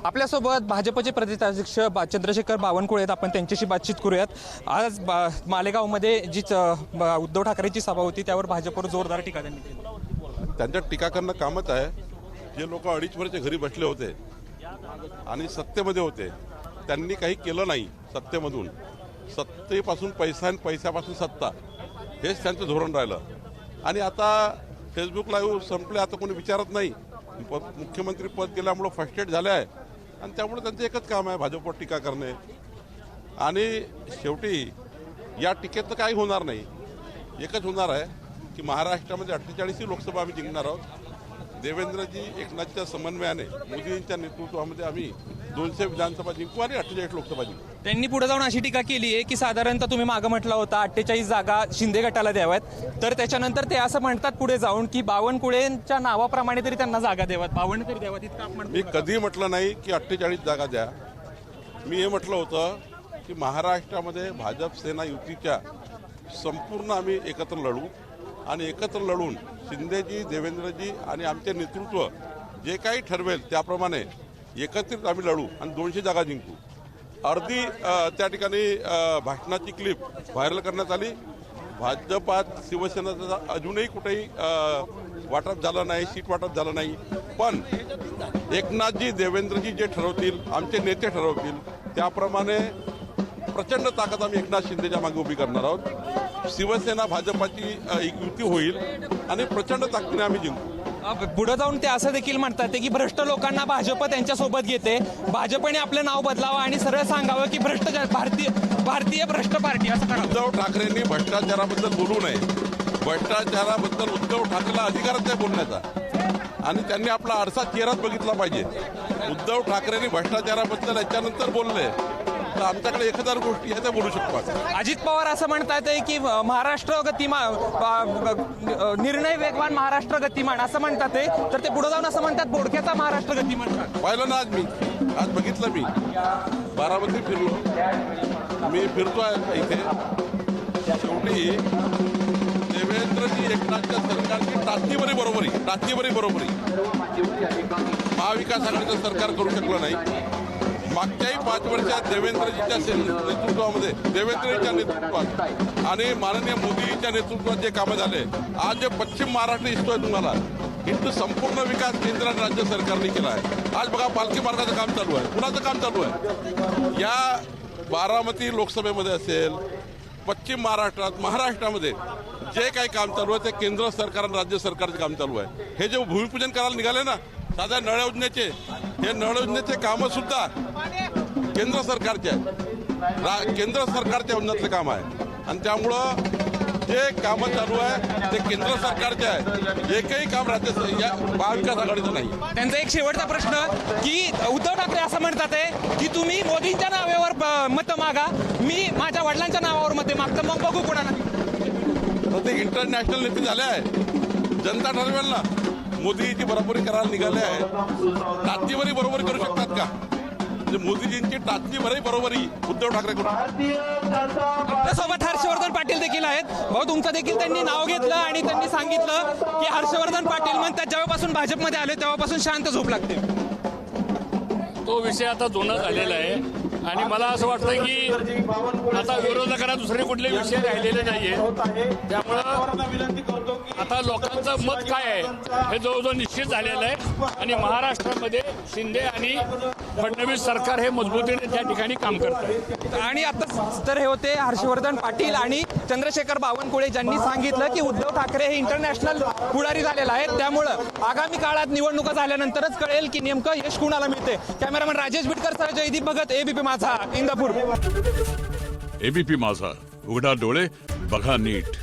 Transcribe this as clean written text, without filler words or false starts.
आपल्यासोबत भाजपचे प्रदेशाध्यक्ष चंद्रशेखर बावनकुळे आहेत. आपण त्यांच्याशी बातचीत करूयात. आज मालेगावमध्ये जी उद्धव ठाकरेंची सभा होती त्यावर भाजपवर जोरदार टीका त्यांनी केली. त्यांच्या टीका करणं कामच आहे. जे लोक 2.5 वर्ष घरी बसले होते आणि सत्तेमध्ये होते त्यांनी काही केलं नाही. सत्तेमधून सत्तेपासून पैसा आणि पैशापासून सत्ता हेच त्यांचं धोरण राहिलं. आणि आता फेसबुक लाईव्ह संपले, आता कोणी विचारत नाही. मुख्यमंत्री पद गेल्यामुळं फर्स्टेड झाले आहे आणि त्यामुळे त्यांचं एकच काम आहे भाजपवर टीका करणे. आणि शेवटी या टीकेत काही होणार नाही. एकच होणार आहे की महाराष्ट्रामध्ये 48 लोकसभा आम्ही जिंकणार आहोत. देवेंद्रजी एकनाथच्या समन्वयाने मोदींच्या नेतृत्वामध्ये आम्ही 200 विधानसभा जिंकू आणि 48 लोकसभा जिंकू. त्यांनी पुढे जाऊन अशी टीका केली आहे की साधारणतः तुम्ही मागं म्हटला होता 48 जागा शिंदे गटाला द्याव्यात, तर त्याच्यानंतर ते असं म्हणतात पुढे जाऊन की बावनकुळेंच्या नावाप्रमाणे तरी त्यांना जागा द्याव्यात, 52 तरी द्याव्यात. इतकं आपण मी कधी म्हटलं नाही की 48 जागा द्या. मी हे म्हटलं होतं की महाराष्ट्रामध्ये भाजप सेना युतीच्या संपूर्ण आम्ही एकत्र लढू आणि एकत्र लढून शिंदेजी, देवेंद्रजी आणि आमचे नेतृत्व जे काही ठरवेल त्याप्रमाणे एकत्रित आम्ही लढू आणि 200 जागा जिंकू. अर्धी त्या ठिकाणी भाषणाची क्लिप व्हायरल करण्यात आली. भाजपात शिवसेनेचा अजूनही कुठेही वाटप झालं नाही, सीट वाटप झालं नाही. पण एकनाथजी, देवेंद्रजी जे ठरवतील, आमचे नेते ठरवतील त्याप्रमाणे प्रचंड ताकद आम्ही एकनाथ शिंदेच्या मागे उभी करणार आहोत. शिवसेना भाजपाची एक युती होईल आणि प्रचंड ताकदीने आम्ही जिंकू. पुढे जाऊन ते असं देखील म्हणतात की भ्रष्ट लोकांना भाजप त्यांच्यासोबत घेते, भाजपने आपलं नाव बदलावं आणि सरळ सांगावं की भ्रष्टाचार भारतीय भ्रष्ट पार्टी असं करावं. उद्धव ठाकरेंनी भ्रष्टाचाराबद्दल बोलू नये. भ्रष्टाचाराबद्दल उद्धव ठाकरेला अधिकारच आहे बोलण्याचा आणि त्यांनी आपला आरसा चेहराच बघितला पाहिजे. उद्धव ठाकरेंनी भ्रष्टाचाराबद्दल याच्यानंतर बोलले तर आमच्याकडे 1000 गोष्टी आहेत त्या बोलू शकतो. अजित पवार असं म्हणतात की महाराष्ट्र गतिमान, निर्णय वेगवान, महाराष्ट्र गतिमान असं म्हणतात ते, तर ते पुढे जाऊन असं म्हणतात बोडक्याचा महाराष्ट्र गतिमान. पाहिलं ना आज बघितलं. मी बारामती फिरलो, मी फिरतोय इथे. शेवटी देवेंद्रजी एकनाथच्या सरकारची टाचणीभरी बरोबरी महाविकास आघाडीचं सरकार करू शकलं नाही. मागच्याही 5 वर्षात देवेंद्रजीच्या नेतृत्वात आणि माननीय मोदींच्या नेतृत्वात जे कामं झाले, आज जे पश्चिम महाराष्ट्र दिसतोय तुम्हाला, इथं संपूर्ण विकास केंद्र आणि राज्य सरकारने केला आहे. आज बघा पालखी मार्गाचं काम चालू आहे, कुणाचं काम चालू आहे. या बारामती लोकसभेमध्ये असेल, पश्चिम महाराष्ट्रामध्ये जे काही काम चालू आहे ते केंद्र सरकार आणि राज्य सरकारचं काम चालू आहे. हे जे भूमिपूजन करायला निघाले ना साध्या नळ योजनेचे, हे नळ योजनेचे कामं सुद्धा केंद्र सरकारचे आहेत. केंद्र सरकारच्या योजनेतले काम आहे आणि त्यामुळं जे कामं चालू आहे ते केंद्र सरकारचे आहे. एकही काम राज्य महाविकास आघाडीचं नाही. त्यांचा एक शेवटचा प्रश्न की उद्धव ठाकरे असं म्हणतात की तुम्ही मोदींच्या नावावर मतं मागा, मी माझ्या वडिलांच्या नावावर मते मागतो, मग बघू कोणाला. ते इंटरनॅशनल नेते झाले आहे. जनता ठरवेल ना. मोदीची बरोबरी करायला निघाले आहे. टाचणीवरही बरोबरी करू शकतात का? म्हणजे मोदीजींची टाचणीवरही बरोबरी उद्धव ठाकरे करू. आपल्यासोबत हर्षवर्धन पाटील देखील आहेत. भाऊ, तुमचं देखील त्यांनी नाव घेतलं आणि त्यांनी सांगितलं की हर्षवर्धन पाटील म्हणतात जेव्हापासून भाजपमध्ये आले तेव्हापासून शांत झोप लागते. तो विषय आता जुना झालेला आहे आणि मला असं वाटतं की आता विरोधकांना दुसरे कुठले विषय राहिलेले नाहीये. त्यामुळं आता लोकांचं मत काय आहे हे जवळजवळ निश्चित झालेलं आहे आणि महाराष्ट्रामध्ये शिंदे आणि फडणवीस सरकार हे मजबूतीने त्या ठिकाणी काम करत आहे. आणि आता तर हे होते हर्षवर्धन पाटील आणि चंद्रशेखर बावनकुळे ज्यांनी सांगितलं की उद्धव ठाकरे हे इंटरनॅशनल पुढारी झालेला आहे. त्यामुळं आगामी काळात निवडणुका झाल्यानंतरच कळेल की नेमकं यश कुणाला मिळते. कॅमेरामॅन राजेश बिडकर सह जयदीप भगत, एबीपी माझा, इंदापूर. एबीपी माझा, उघडा डोळे बघा नीट.